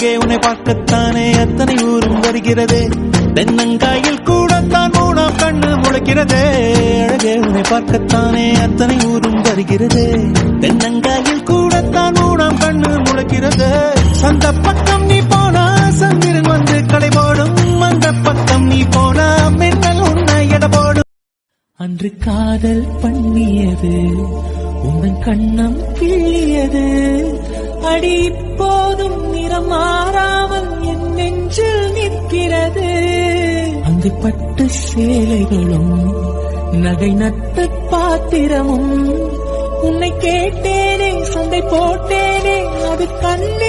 அழகே உன்னை பார்க்கத்தானே அத்தனை ஊரும் வருகிறதே தென்னங்காயில் கூடத்தான் மூணாம் கண்ணு முளைக்கிறதே அழகே உன்னை பார்க்கத்தானே அத்தனை ஊரும் வருகிறதே தென்னங்காயில் கூடத்தான் மூணாம் கண்ணு முளைக்கிறதே அந்த பக்கம் நீ போனா சந்திரன் வந்து களை போடும் அந்த பக்கம் நீ போனா மின்னல் உன்னை எடை போடும் அன்று காதல் பண்ணியது உன் கண்ணம் கிள்ளியது அடி இப்போதும் நிறம் மாறாமல் என் நெஞ்சில் நிற்கிறது அங்கு பட்டு சேலைகளும் நகை நட்டு பாத்திரமும் உன்னை கேட்டேனே சண்டை போட்டேனே அது கண்ண